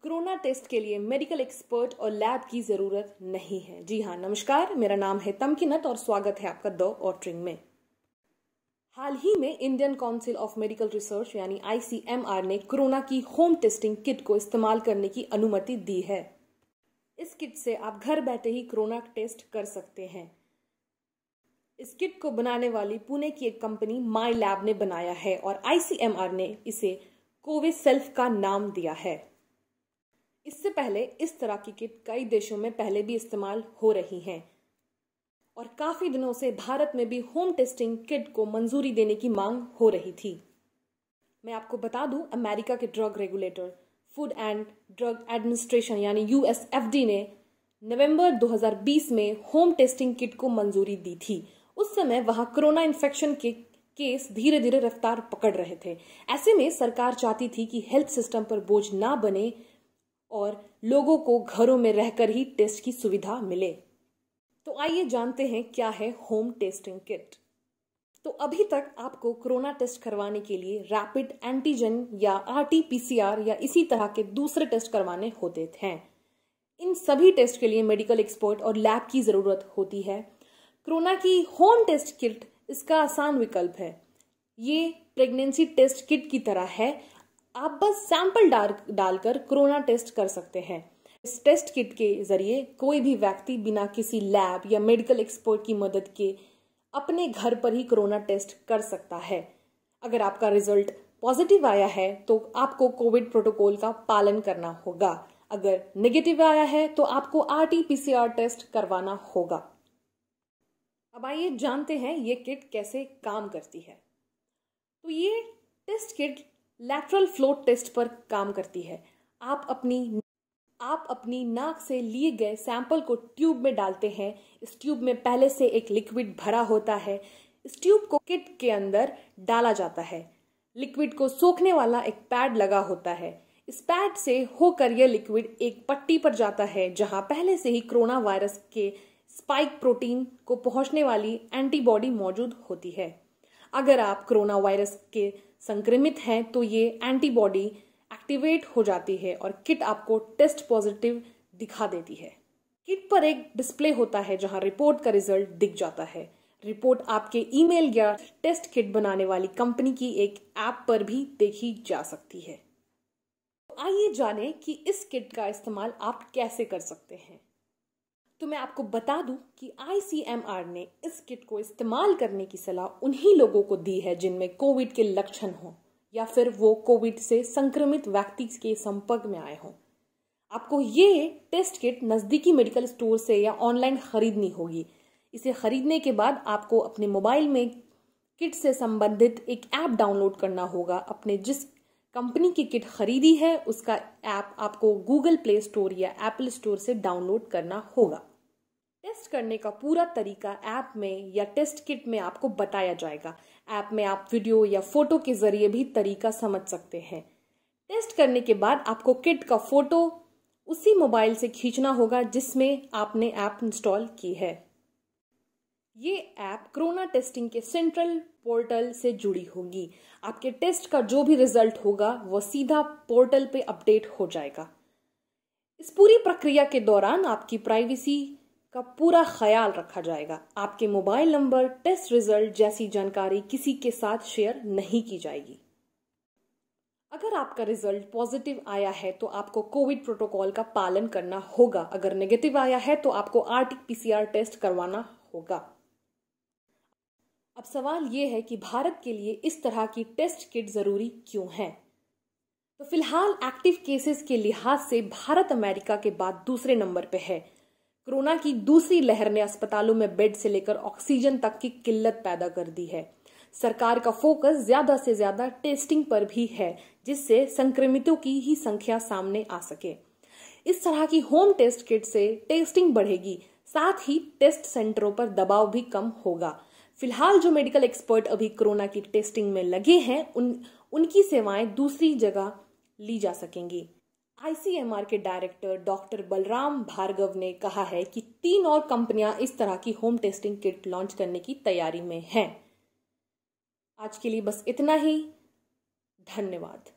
Corona test के लिए medical expert और लैब की जरूरत नहीं है। जी हाँ, नमस्कार, मेरा नाम है तमकीनत और स्वागत है आपका द ऑटरिंग में। हाल ही में Indian council of medical research यानी ICMR ने कोरोना की होम टेस्टिंग किट को इस्तेमाल करने की अनुमति दी है। इस किट से आप घर बैठे ही कोरोना टेस्ट कर सकते हैं। इस किट को बनाने वाली पुणे की एक कंपनी माई लैब ने बनाया है और ICMR ने इसे कोविसेल्फ का नाम दिया है। इससे पहले इस तरह की किट कई देशों में पहले भी इस्तेमाल हो रही हैं और काफी दिनों से भारत में भी होम टेस्टिंग किट को मंजूरी देने की मांग हो रही थी। मैं आपको बता दूं, अमेरिका के drug regulator food and drug administration यानी USFDA ने नवंबर 2020 में होम टेस्टिंग किट को मंजूरी दी थी। उस समय वहां कोरोना इन्फेक्शन के केस धीरे धीरे रफ्तार पकड़ रहे थे। ऐसे में सरकार चाहती थी कि हेल्थ सिस्टम पर बोझ ना बने और लोगों को घरों में रहकर ही टेस्ट की सुविधा मिले। तो आइए जानते हैं क्या है होम टेस्टिंग किट। तो अभी तक आपको कोरोना टेस्ट करवाने के लिए रैपिड एंटीजन या RT-PCR या इसी तरह के दूसरे टेस्ट करवाने होते थे। इन सभी टेस्ट के लिए मेडिकल एक्सपर्ट और लैब की जरूरत होती है। कोरोना की होम टेस्ट किट इसका आसान विकल्प है। ये प्रेगनेंसी टेस्ट किट की तरह है। आप बस सैंपल डालकर कोरोना टेस्ट कर सकते हैं। इस टेस्ट किट के जरिए कोई भी व्यक्ति बिना किसी लैब या मेडिकल एक्सपर्ट की मदद के अपने घर पर ही कोरोना टेस्ट कर सकता है। अगर आपका रिजल्ट पॉजिटिव आया है तो आपको कोविड प्रोटोकॉल का पालन करना होगा। अगर नेगेटिव आया है तो आपको RT-PCR टेस्ट करवाना होगा। अब आइए जानते हैं ये किट कैसे काम करती है। तो ये test kit lateral flow test पर काम करती है। आप अपनी नाक से लिए गए सैंपल को ट्यूब में डालते हैं। इस ट्यूब में पहले से एक लिक्विड भरा होता है। इस ट्यूब को किट के अंदर डाला जाता है। लिक्विड को सोखने वाला एक पैड लगा होता है। इस पैड से होकर यह लिक्विड एक पट्टी पर जाता है जहां पहले से ही कोरोना वायरस के स्पाइक प्रोटीन को पहुंचने वाली एंटीबॉडी मौजूद होती है। अगर आप कोरोना वायरस के संक्रमित हैं तो ये एंटीबॉडी एक्टिवेट हो जाती है और किट आपको टेस्ट पॉजिटिव दिखा देती है। किट पर एक डिस्प्ले होता है जहां रिपोर्ट का रिजल्ट दिख जाता है। रिपोर्ट आपके ईमेल या टेस्ट किट बनाने वाली कंपनी की एक ऐप पर भी देखी जा सकती है। तो आइए जानें कि इस किट का इस्तेमाल आप कैसे कर सकते हैं। तो मैं आपको बता दूं कि ICMR ने इस किट को इस्तेमाल करने की सलाह उन्हीं लोगों को दी है जिनमें कोविड के लक्षण हों या फिर वो कोविड से संक्रमित व्यक्ति के संपर्क में आए हों। आपको ये टेस्ट किट नजदीकी मेडिकल स्टोर से या ऑनलाइन खरीदनी होगी। इसे खरीदने के बाद आपको अपने मोबाइल में किट से संबंधित एक ऐप डाउनलोड करना होगा। अपने जिस कंपनी की किट खरीदी है उसका ऐप आपको गूगल प्ले स्टोर या एप्पल स्टोर से डाउनलोड करना होगा। टेस्ट करने का पूरा तरीका ऐप में या टेस्ट किट में आपको बताया जाएगा। ऐप में आप वीडियो या फोटो के जरिए भी तरीका समझ सकते हैं। टेस्ट करने के बाद आपको किट का फोटो उसी मोबाइल से खींचना होगा जिसमें आपने ऐप इंस्टॉल की है। ये ऐप कोरोना टेस्टिंग के सेंट्रल पोर्टल से जुड़ी होगी। आपके टेस्ट का जो भी रिजल्ट होगा वो सीधा पोर्टल पे अपडेट हो जाएगा। इस पूरी प्रक्रिया के दौरान आपकी प्राइवेसी का पूरा ख्याल रखा जाएगा। आपके मोबाइल नंबर, टेस्ट रिजल्ट जैसी जानकारी किसी के साथ शेयर नहीं की जाएगी। अगर आपका रिजल्ट पॉजिटिव आया है तो आपको कोविड प्रोटोकॉल का पालन करना होगा। अगर नेगेटिव आया है तो आपको RT-PCR टेस्ट करवाना होगा। अब सवाल ये है कि भारत के लिए इस तरह की टेस्ट किट जरूरी क्यों है। तो फिलहाल एक्टिव केसेस के लिहाज से भारत अमेरिका के बाद दूसरे नंबर पे है। कोरोना की दूसरी लहर ने अस्पतालों में बेड से लेकर ऑक्सीजन तक की किल्लत पैदा कर दी है। सरकार का फोकस ज्यादा से ज्यादा टेस्टिंग पर भी है जिससे संक्रमितों की ही संख्या सामने आ सके। इस तरह की होम टेस्ट किट से टेस्टिंग बढ़ेगी, साथ ही टेस्ट सेंटरों पर दबाव भी कम होगा। फिलहाल जो मेडिकल एक्सपर्ट अभी कोरोना की टेस्टिंग में लगे हैं उनकी सेवाएं दूसरी जगह ली जा सकेंगी। ICMR के डायरेक्टर डॉक्टर बलराम भार्गव ने कहा है कि 3 और कंपनियां इस तरह की होम टेस्टिंग किट लॉन्च करने की तैयारी में हैं। आज के लिए बस इतना ही। धन्यवाद।